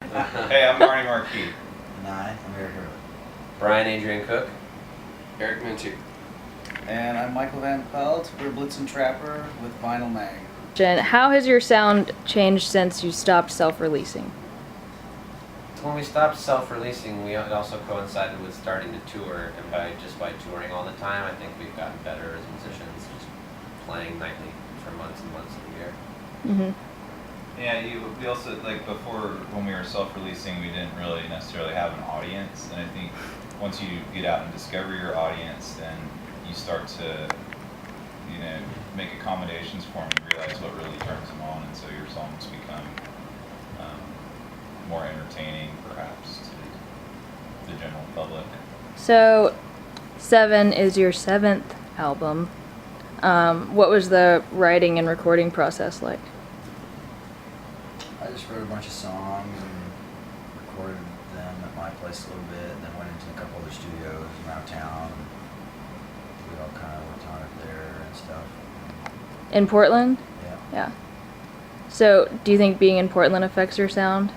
Hey, I'm Marty Marquis. And I'm Eric Hurley. Brian Adrian Cook. Eric Minchuk. And I'm Michael Van Pelt. We're Blitzen Trapper with Vinyl Mag. Jen, how has your sound changed since you stopped self-releasing? When we stopped self-releasing, it also coincided with starting to tour, and by touring all the time, I think we've gotten better as musicians, just playing nightly for months and months of the year. Mm-hmm. Yeah, we also, like, before, when we were self-releasing, we didn't really necessarily have an audience, and I think once you get out and discover your audience, then you start to, make accommodations for them and realize what really turns them on, and so your songs become more entertaining, perhaps, to the general public. So, 7 is your 7th album. What was the writing and recording process like? I just wrote a bunch of songs and recorded them at my place a little bit, and then went into a couple other studios around town. We all kind of worked on it there and stuff. In Portland? Yeah. Yeah. So, do you think being in Portland affects your sound?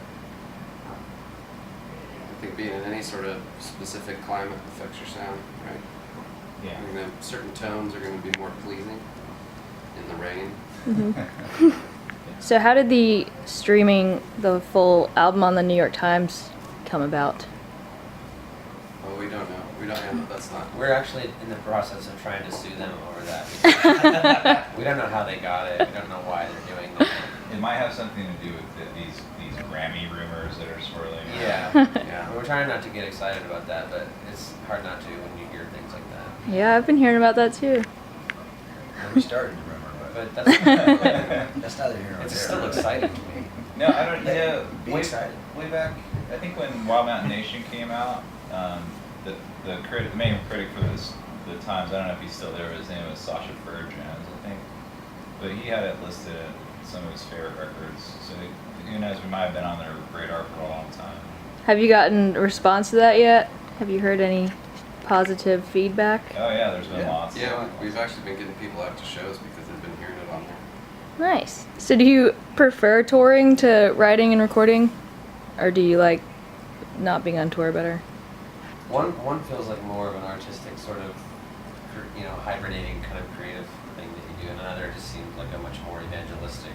I think being in any sort of specific climate affects your sound, right? Yeah. I mean, certain tones are going to be more pleasing in the rain. Mm-hmm. So how did the streaming the full album on the New York Times come about? Well, we don't know. We don't know. That's not. We're actually in the process of trying to sue them over that. We don't know how they got it. We don't know why they're doing that. It might have something to do with these Grammy rumors that are swirling around. Yeah. We're trying not to get excited about that, but it's hard not to when you hear things like that. Yeah, I've been hearing about that too. And we started to remember, But that's that's neither here nor there. it's still exciting to me. No, I don't. Be excited. Way back, I think when Wild Mountain Nation came out, the main critic for the Times, I don't know if he's still there, but his name was Sasha Furr Jones, I think. But he had it listed at some of his favorite records. So who knows? We might have been on their radar for a long time. Have you gotten a response to that yet? Have you heard any positive feedback? Oh yeah, there's been lots. Yeah, we've actually been getting people out to shows because they've been hearing it on there. Nice. So do you prefer touring to writing and recording? Or do you like not being on tour better? One feels like more of an artistic sort of, hibernating kind of creative thing that you do, and another just seems like a much more evangelistic,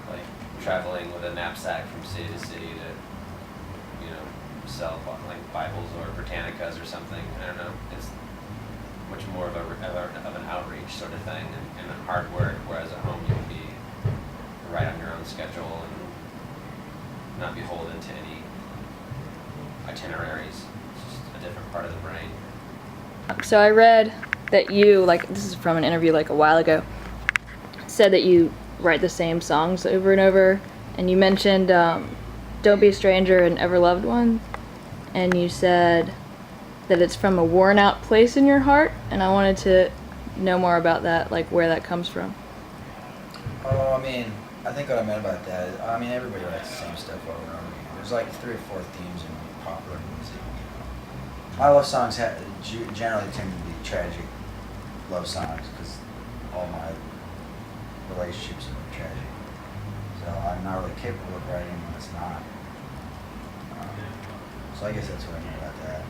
like traveling with a knapsack from city to city to, sell like Bibles or Britannicas or something. I don't know. It's much more of an outreach sort of thing and hard work, whereas at home you can be right on your own schedule and not beholden to any itineraries. It's just a different part of the brain. So I read that you, this is from an interview like a while ago, said that you write the same songs over and over, and you mentioned Don't Be a Stranger and Ever Loved One, and you said that it's from a worn out place in your heart, and I wanted to know more about that, like where that comes from. Oh, I think what I meant about that is, everybody writes the same stuff over and over again. There's like 3 or 4 themes in popular music. My love songs generally tend to be tragic love songs because all my relationships are tragic. So I'm not really capable of writing when it's not. So I guess that's what I mean about that.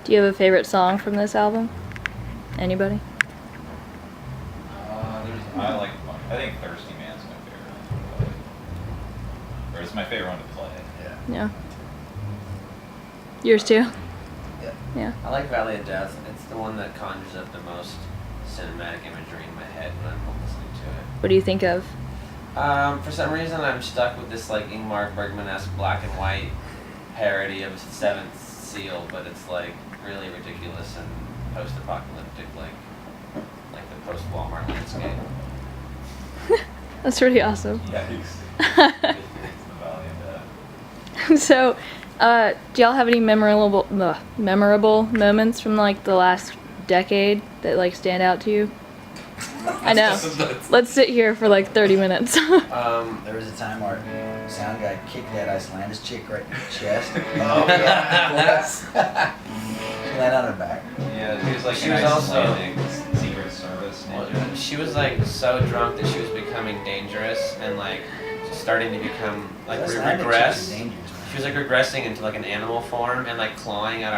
Do you have a favorite song from this album? Anybody? I think Thirsty Man's my favorite. Or it's my favorite one to play. Yeah. Yours too? Yeah. Yeah. I like Valley of Death. It's the one that conjures up the most cinematic imagery in my head when I'm listening to it. What do you think of? For some reason, I'm stuck with this like Ingmar Bergman-esque black and white parody of Seventh Seal, but it's like really ridiculous and post-apocalyptic, like the post-Walmart landscape. That's pretty awesome. Yikes. It's the Valley of Death. So, do y'all have any memorable moments from like the last decade that like stand out to you? I know. Let's sit here for like 30 minutes. There was a time where sound guy kicked that Icelandic chick right in the chest. Oh yeah. She landed on her back. Yeah, she was like She an was also- Icelandic Secret Service ninja. She was like so drunk that she was becoming dangerous and like starting to become like Icelandic chicks regress. are dangerous, man. she was like regressing into like an animal form and like clawing at